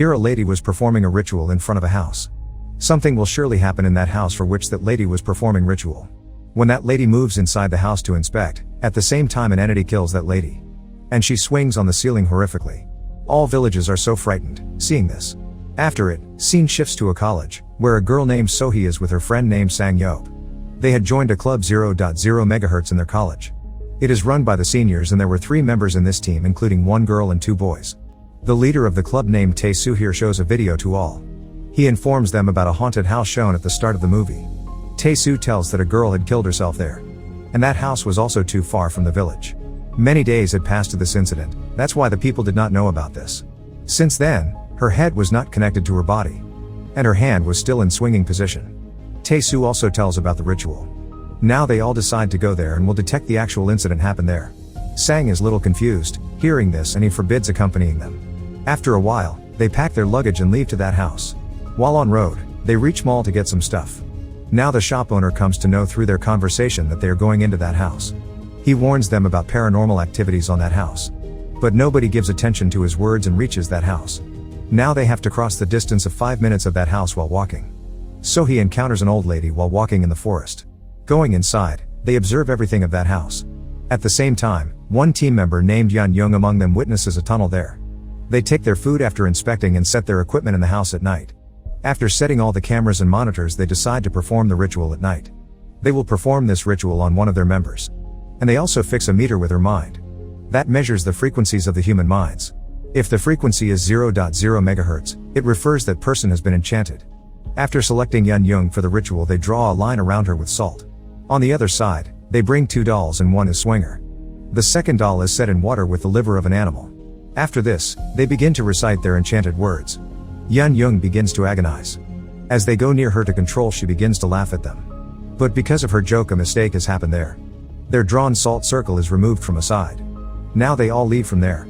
Here a lady was performing a ritual in front of a house. Something will surely happen in that house for which that lady was performing ritual. When that lady moves inside the house to inspect, at the same time an entity kills that lady. And she swings on the ceiling horrifically. All villagers are so frightened, seeing this. After it, scene shifts to a college, where a girl named Sohee is with her friend named Sang Yeop. They had joined a club 0.0 MHz in their college. It is run by the seniors and there were 3 members in this team including 1 girl and 2 boys. The leader of the club named Tae-soo here shows a video to all. He informs them about a haunted house shown at the start of the movie. Tae-soo tells that a girl had killed herself there. And that house was also too far from the village. Many days had passed to this incident, that's why the people did not know about this. Since then, her head was not connected to her body. And her hand was still in swinging position. Tae-soo also tells about the ritual. Now they all decide to go there and will detect the actual incident happen there. Sang is little confused, hearing this, and he forbids accompanying them. After a while, they pack their luggage and leave to that house. While on road, they reach mall to get some stuff. Now the shop owner comes to know through their conversation that they are going into that house. He warns them about paranormal activities on that house. But nobody gives attention to his words and reaches that house. Now they have to cross the distance of 5 minutes of that house while walking. Sohee encounters an old lady while walking in the forest. Going inside, they observe everything of that house. At the same time, one team member named Yeon Young among them witnesses a tunnel there. They take their food after inspecting and set their equipment in the house at night. After setting all the cameras and monitors, they decide to perform the ritual at night. They will perform this ritual on one of their members. And they also fix a meter with her mind. That measures the frequencies of the human minds. If the frequency is 0.0 MHz, it refers that person has been enchanted. After selecting Yeon Young for the ritual, they draw a line around her with salt. On the other side, they bring 2 dolls and one is swinger. The second doll is set in water with the liver of an animal. After this, they begin to recite their enchanted words. Yeon Young begins to agonize. As they go near her to control, she begins to laugh at them. But because of her joke, a mistake has happened there. Their drawn salt circle is removed from a side. Now they all leave from there.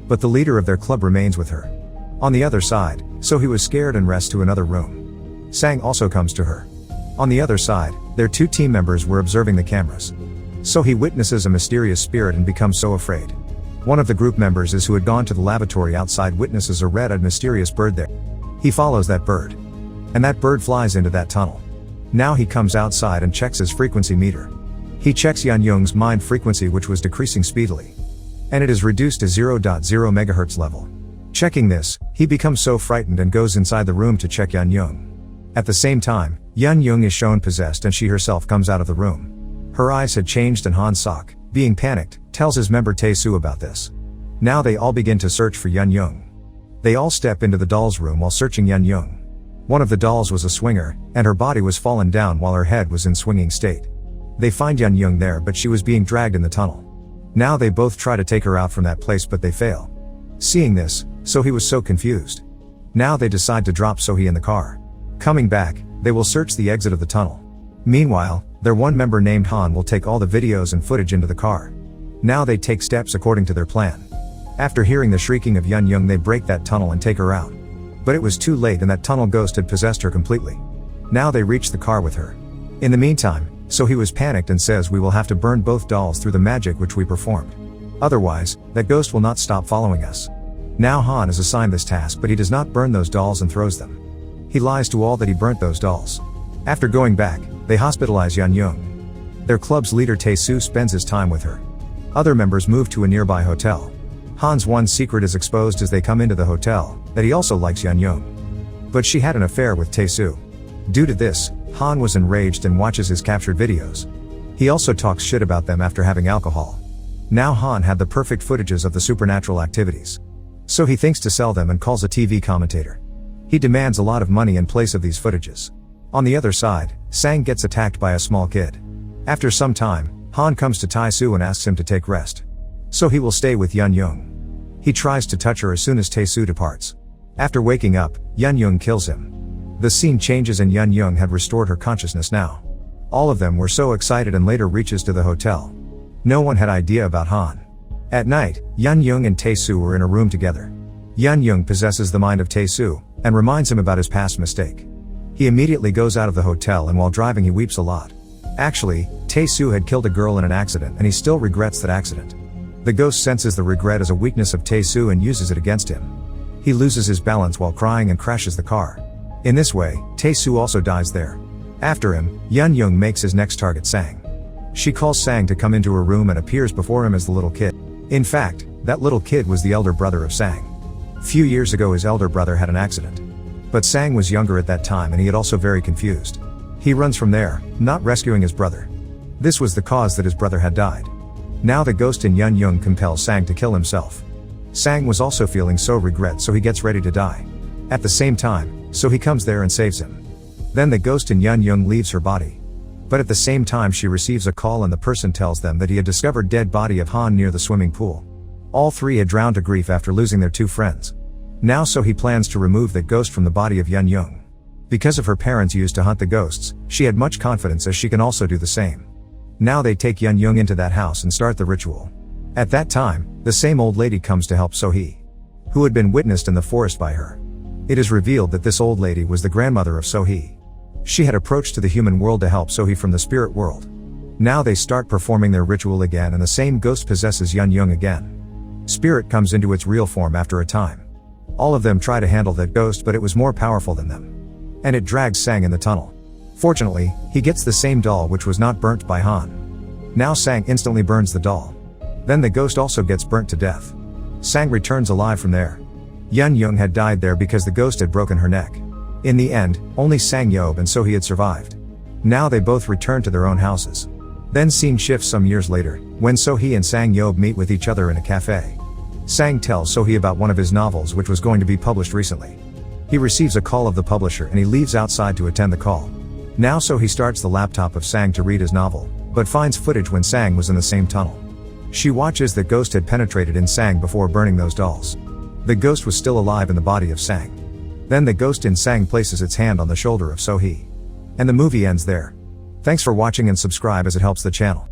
But the leader of their club remains with her. On the other side, Sohee was scared and rests to another room. Sang also comes to her. On the other side, their 2 team members were observing the cameras. Sohee witnesses a mysterious spirit and becomes so afraid. One of the group members is who had gone to the lavatory outside witnesses a red and mysterious bird there. He follows that bird. And that bird flies into that tunnel. Now he comes outside and checks his frequency meter. He checks Yeon Young's mind frequency, which was decreasing speedily. And it is reduced to 0.0 MHz level. Checking this, he becomes so frightened and goes inside the room to check Yeon Young. At the same time, Yeon Young is shown possessed and she herself comes out of the room. Her eyes had changed and Han Sok, being panicked, tells his member Tae-soo about this. Now they all begin to search for Yeon Young. They all step into the doll's room while searching Yeon Young. One of the dolls was a swinger, and her body was fallen down while her head was in swinging state. They find Yeon Young there, but she was being dragged in the tunnel. Now they both try to take her out from that place, but they fail. Seeing this, Sohee was so confused. Now they decide to drop Sohee in the car. Coming back, they will search the exit of the tunnel. Meanwhile, their one member named Han will take all the videos and footage into the car. Now they take steps according to their plan. After hearing the shrieking of Yeon Young, they break that tunnel and take her out. But it was too late and that tunnel ghost had possessed her completely. Now they reach the car with her. In the meantime, Sohee was panicked and says, "We will have to burn both dolls through the magic which we performed. Otherwise, that ghost will not stop following us." Now Han is assigned this task, but he does not burn those dolls and throws them. He lies to all that he burnt those dolls. After going back, they hospitalize Yeon Young. Their club's leader Tae-soo spends his time with her. Other members move to a nearby hotel. Han's one secret is exposed as they come into the hotel, that he also likes Yeon Young. But she had an affair with Tae-soo. Due to this, Han was enraged and watches his captured videos. He also talks shit about them after having alcohol. Now Han had the perfect footages of the supernatural activities. So he thinks to sell them and calls a TV commentator. He demands a lot of money in place of these footages. On the other side, Sang gets attacked by a small kid. After some time, Han comes to Tae-soo and asks him to take rest. So he will stay with Yeon Young. He tries to touch her as soon as Tae-soo departs. After waking up, Yeon Young kills him. The scene changes and Yeon Young had restored her consciousness now. All of them were so excited and later reaches to the hotel. No one had idea about Han. At night, Yeon Young and Tae-soo were in a room together. Yeon Young possesses the mind of Tae-soo, and reminds him about his past mistake. He immediately goes out of the hotel and while driving he weeps a lot. Actually, Tae-soo had killed a girl in an accident and he still regrets that accident. The ghost senses the regret as a weakness of Tae-soo and uses it against him. He loses his balance while crying and crashes the car. In this way, Tae-soo also dies there. After him, Yun-young makes his next target Sang. She calls Sang to come into her room and appears before him as the little kid. In fact, that little kid was the elder brother of Sang. Few years ago his elder brother had an accident. But Sang was younger at that time and he had also very confused. He runs from there, not rescuing his brother. This was the cause that his brother had died. Now the ghost in Yun-young compels Sang to kill himself. Sang was also feeling so regret, so he gets ready to die. At the same time, so he comes there and saves him. Then the ghost in Yun-young leaves her body. But at the same time she receives a call and the person tells them that he had discovered dead body of Han near the swimming pool. All three had drowned to grief after losing their two friends. Now so he plans to remove the ghost from the body of Yun-young. Because of her parents used to hunt the ghosts, she had much confidence as she can also do the same. Now they take Yun-young into that house and start the ritual. At that time, the same old lady comes to help So-hee, who had been witnessed in the forest by her. It is revealed that this old lady was the grandmother of So-hee. She had approached to the human world to help So-hee from the spirit world. Now they start performing their ritual again and the same ghost possesses Yun-young again. Spirit comes into its real form after a time. All of them try to handle that ghost but it was more powerful than them. And it drags Sang in the tunnel. Fortunately, he gets the same doll which was not burnt by Han. Now Sang instantly burns the doll. Then the ghost also gets burnt to death. Sang returns alive from there. Yun-young had died there because the ghost had broken her neck. In the end, only Sang-yeob and So-hee had survived. Now they both return to their own houses. Then scene shifts some years later, when So-hee and Sang-yeob meet with each other in a cafe. Sang tells So-hee about one of his novels which was going to be published recently. He receives a call of the publisher and he leaves outside to attend the call. Now So-hee starts the laptop of Sang to read his novel, but finds footage when Sang was in the same tunnel. She watches that ghost had penetrated in Sang before burning those dolls. The ghost was still alive in the body of Sang. Then the ghost in Sang places its hand on the shoulder of So-hee. And the movie ends there. Thanks for watching and subscribe as it helps the channel.